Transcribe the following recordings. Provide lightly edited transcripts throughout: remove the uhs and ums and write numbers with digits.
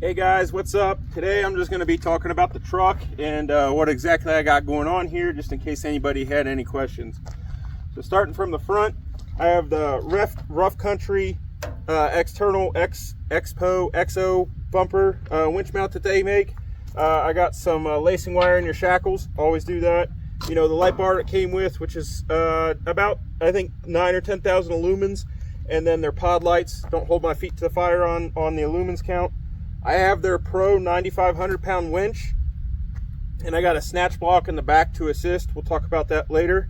Hey guys, what's up? Today I'm just going to be talking about the truck and what exactly I got going on here, just in case anybody had any questions. So starting from the front, I have the Rough Country external Expo XO bumper winch mount that they make. I got some lacing wire in your shackles, always do that. You know, the light bar it came with, which is about, I think, 9 or 10,000 lumens, and then their pod lights. Don't hold my feet to the fire on the lumens count. I have their Pro 9,500 pound winch, and I got a snatch block in the back to assist. We'll talk about that later.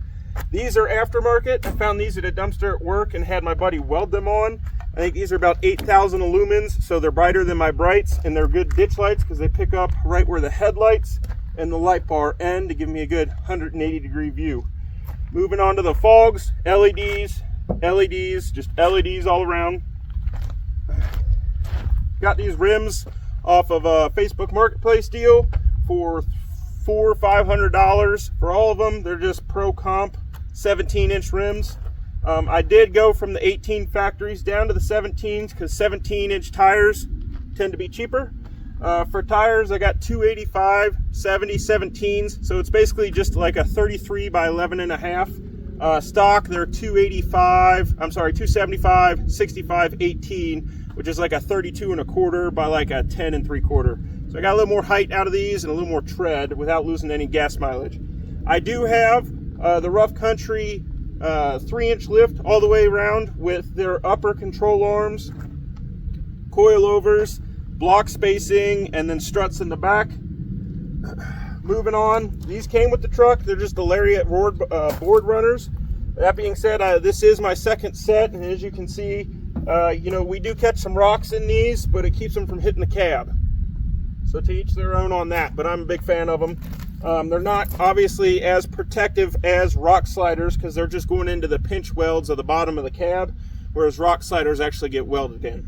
These are aftermarket. I found these at a dumpster at work and had my buddy weld them on. I think these are about 8,000 lumens, so they're brighter than my brights, and they're good ditch lights because they pick up right where the headlights and the light bar end to give me a good 180-degree view. Moving on to the fogs, LEDs, just LEDs all around. Got these rims off of a Facebook Marketplace deal for $400 or $500 for all of them. They're just Pro Comp 17-inch rims. I did go from the 18 factories down to the 17s because 17-inch tires tend to be cheaper. For tires, I got 285 70 17s, so it's basically just like a 33 by 11 and a half. Stock, they're 275 65 18, which is like a 32 and a quarter by like a 10 and 3/4. So I got a little more height out of these and a little more tread without losing any gas mileage. I do have the Rough Country 3-inch lift all the way around with their upper control arms, coilovers, block spacing, and then struts in the back. Moving on, these came with the truck. They're just the Lariat board runners. That being said, this is my second set, and as you can see, you know, we do catch some rocks in these, but it keeps them from hitting the cab. So to each their own on that, but I'm a big fan of them. They're not obviously as protective as rock sliders because they're just going into the pinch welds of the bottom of the cab, whereas rock sliders actually get welded in.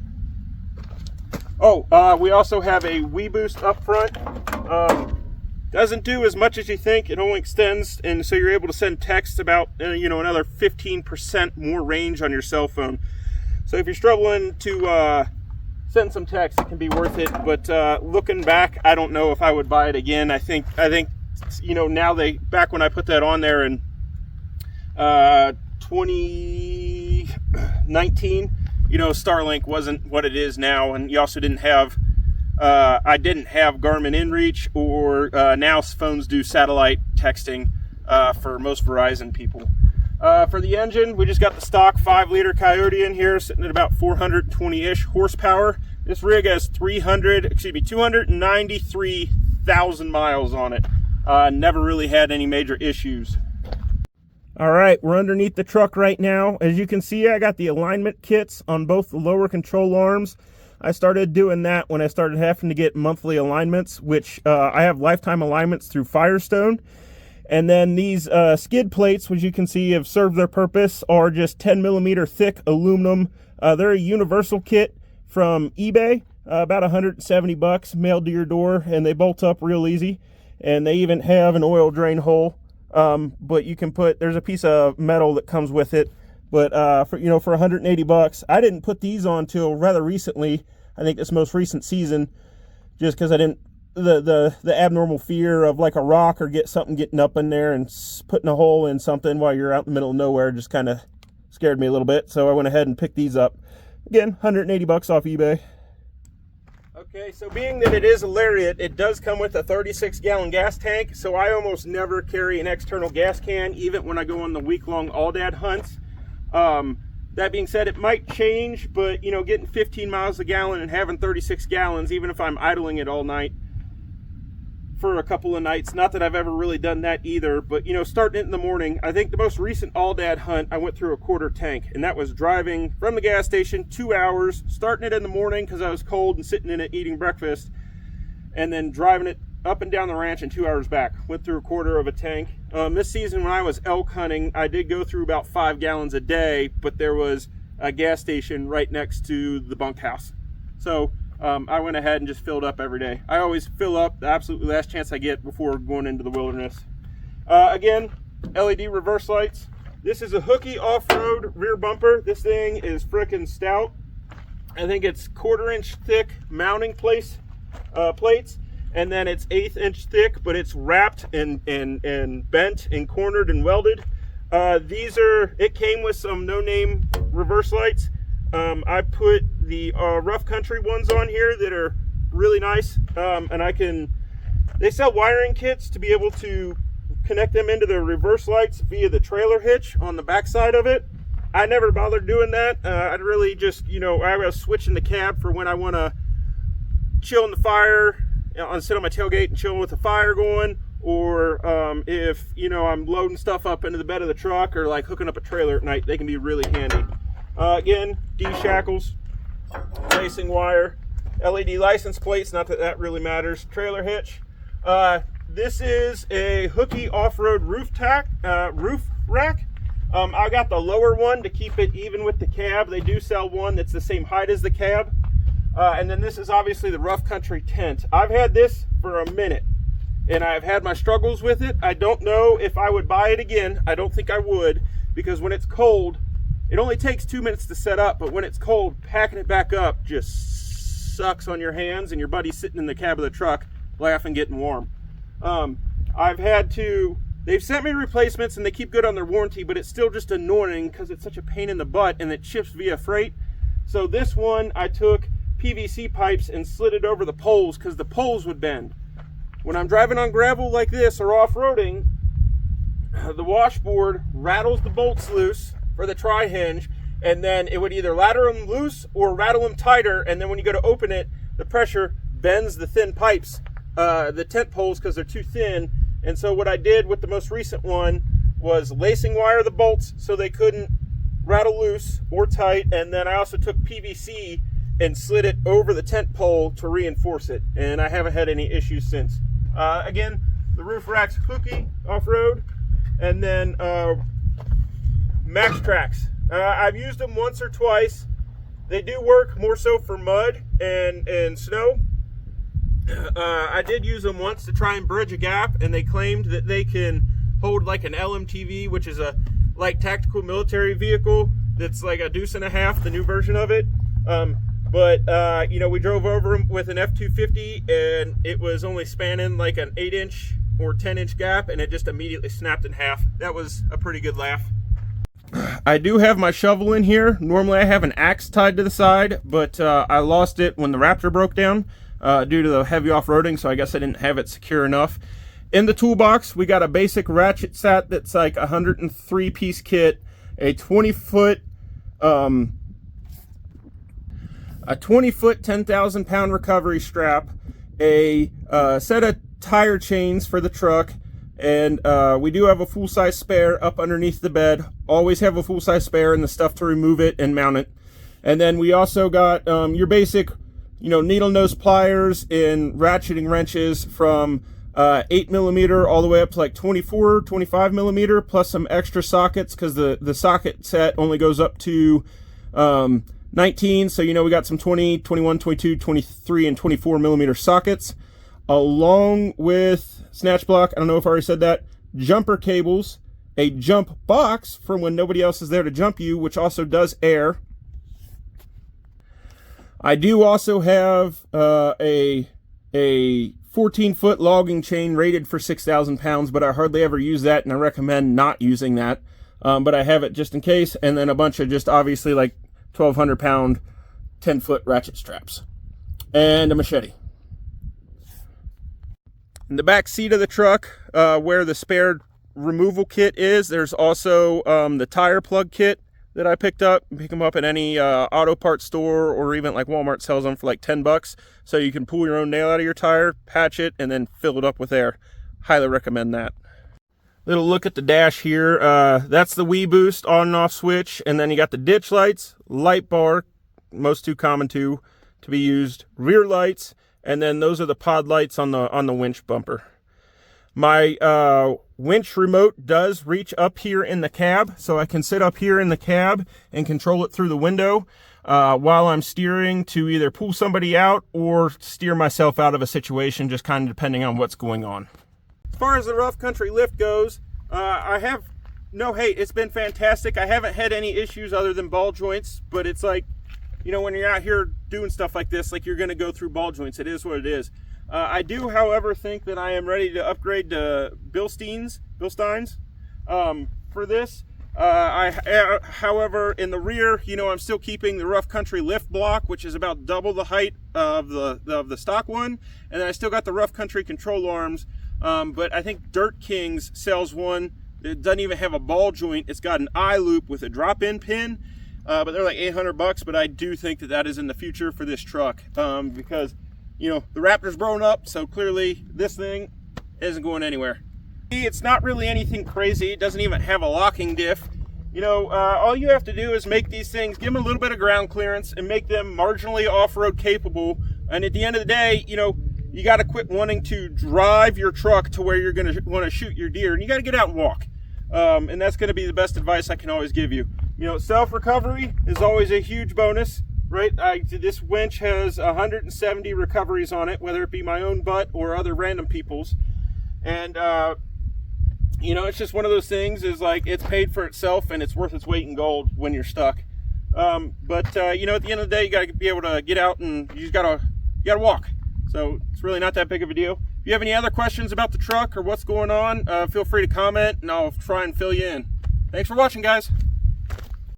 Oh, we also have a WeBoost up front. Doesn't do as much as you think. It only extends, and so you're able to send text about you know, another 15% more range on your cell phone. So if you're struggling to send some text, it can be worth it. But looking back, I don't know if I would buy it again. I think you know, now back when I put that on there in 2019, you know, Starlink wasn't what it is now, and you also didn't have I didn't have Garmin InReach, or now phones do satellite texting for most Verizon people. For the engine, we just got the stock 5-liter Coyote in here, sitting at about 420-ish horsepower. This rig has 293,000 miles on it. Never really had any major issues. All right, we're underneath the truck right now. As you can see, I got the alignment kits on both the lower control arms. I started doing that when I started having to get monthly alignments, which I have lifetime alignments through Firestone. And then these skid plates, which you can see have served their purpose, are just 10 millimeter thick aluminum. They're a universal kit from eBay, about $170 mailed to your door, and they bolt up real easy. And they even have an oil drain hole, but you can there's a piece of metal that comes with it. But for $180, I didn't put these on till rather recently. I think this most recent season, just because I didn't the abnormal fear of like a rock or something getting up in there and putting a hole in something while you're out in the middle of nowhere just kind of scared me a little bit. So I went ahead and picked these up. Again, $180 off eBay. Okay, so being that it is a Lariat, it does come with a 36-gallon gas tank. So I almost never carry an external gas can, even when I go on the week-long all-dad hunts. That being said, it might change, but you know, getting 15 miles a gallon and having 36 gallons, even if I'm idling it all night for a couple of nights, not that I've ever really done that either, but you know, starting it in the morning, I think the most recent all-dad hunt, I went through a quarter tank, and that was driving from the gas station 2 hours, starting it in the morning because I was cold and sitting in it eating breakfast, and then driving it up and down the ranch and 2 hours back. Went through a quarter of a tank. This season when I was elk hunting, I did go through about 5 gallons a day, but there was a gas station right next to the bunkhouse. So I went ahead and just filled up every day. I always fill up the absolute last chance I get before going into the wilderness. Again, LED reverse lights. This is a hooky off-road rear bumper. This thing is frickin' stout. I think it's 1/4 inch thick mounting place plates, and then it's 1/8 inch thick, but it's wrapped and bent and cornered and welded. It came with some no-name reverse lights. I put the rough country ones on here that are really nice, and they sell wiring kits to be able to connect them into the reverse lights via the trailer hitch on the back side of it. I never bothered doing that. I'd really just, I was switching the cab for when I want to chill in the fire, sit on my tailgate and chill with the fire going, or if, I'm loading stuff up into the bed of the truck or like hooking up a trailer at night, they can be really handy. Again, D-shackles, lacing wire, LED license plates, not that that really matters, trailer hitch. This is a Hooky off-road roof rack. I got the lower one to keep it even with the cab. They do sell one that's the same height as the cab. And then this is obviously the rough country tent. I've had this for a minute and I've had my struggles with it. I don't know if I would buy it again. I don't think I would, because when it's cold, it only takes 2 minutes to set up, but when it's cold, packing it back up just sucks on your hands, and your buddy's sitting in the cab of the truck laughing, getting warm. They've sent me replacements and they keep good on their warranty, but it's still just annoying because it's such a pain in the butt and it ships via freight. So this one, I took PVC pipes and slid it over the poles because the poles would bend. When I'm driving on gravel like this or off-roading, the washboard rattles the bolts loose for the tri-hinge, and then it would either ladder them loose or rattle them tighter, and then when you go to open it, the pressure bends the thin pipes, the tent poles, because they're too thin. And so what I did with the most recent one was lacing wire the bolts so they couldn't rattle loose or tight, and then I also took PVC and slid it over the tent pole to reinforce it, and I haven't had any issues since. Again, the roof rack's Hooky off-road, and then Max Tracks. I've used them once or twice. They do work more so for mud and snow. I did use them once to try and bridge a gap, and they claimed that they can hold like an LMTV, which is a light tactical military vehicle that's like a deuce and a half, the new version of it. We drove over them with an F-250, and it was only spanning like an 8-inch or 10-inch gap, and it just immediately snapped in half. That was a pretty good laugh. I do have my shovel in here. Normally I have an axe tied to the side, but I lost it when the Raptor broke down due to the heavy off-roading, so I guess I didn't have it secure enough. In the toolbox, we got a basic ratchet set that's like a 103-piece kit, a 20-foot 10,000-pound recovery strap, a set of tire chains for the truck, and we do have a full-size spare up underneath the bed. Always have a full-size spare and the stuff to remove it and mount it. And then we also got your basic, needle nose pliers and ratcheting wrenches from 8mm all the way up to like 24, 25mm, plus some extra sockets, because the socket set only goes up to 19. So, we got some 20, 21, 22, 23, and 24mm sockets, along with snatch block, I don't know if I already said that, jumper cables, a jump box for when nobody else is there to jump you, which also does air. I do also have a 14-foot logging chain rated for 6,000 pounds, but I hardly ever use that, and I recommend not using that. But I have it just in case, and then a bunch of just obviously like 1,200-pound 10-foot ratchet straps, and a machete. In the back seat of the truck, where the spare removal kit is, there's also the tire plug kit that I picked up. You pick them up at any auto parts store, or even like Walmart sells them for like $10. So you can pull your own nail out of your tire, patch it, and then fill it up with air. Highly recommend that. Little look at the dash here. That's the Wii Boost on and off switch, and then you got the ditch lights, light bar, most two common to be used, rear lights, and then those are the pod lights on the winch bumper. My winch remote does reach up here in the cab, so I can sit up here in the cab and control it through the window while I'm steering to either pull somebody out or steer myself out of a situation, just kind of depending on what's going on. As far as the rough country lift goes, I have no hate. It's been fantastic. I haven't had any issues other than ball joints, but it's like, you know, when you're out here doing stuff like this, like you're going to go through ball joints. It is what it is. I do, however, think that I am ready to upgrade to Bilsteins for this. However, in the rear, you know, I'm still keeping the Rough Country lift block, which is about double the height of the stock one, and then I still got the Rough Country control arms. But I think Dirt Kings sells one. It doesn't even have a ball joint. It's got an eye loop with a drop-in pin, but they're like $800. But I do think that that is in the future for this truck, because, you know, the Raptor's grown up, so clearly this thing isn't going anywhere. It's not really anything crazy. It doesn't even have a locking diff. You know, all you have to do is make these things, give them a little bit of ground clearance and make them marginally off-road capable. And at the end of the day, you know, you got to quit wanting to drive your truck to where you're going to want to shoot your deer, and you got to get out and walk. And that's going to be the best advice I can always give you. You know, self-recovery is always a huge bonus, right? This winch has 170 recoveries on it, whether it be my own butt or other random people's. And, you know, it's just one of those things, is like, it's paid for itself and it's worth its weight in gold when you're stuck. But you know, at the end of the day, you got to be able to get out, and you gotta walk. So it's really not that big of a deal. If you have any other questions about the truck or what's going on, feel free to comment and I'll try and fill you in. Thanks for watching, guys.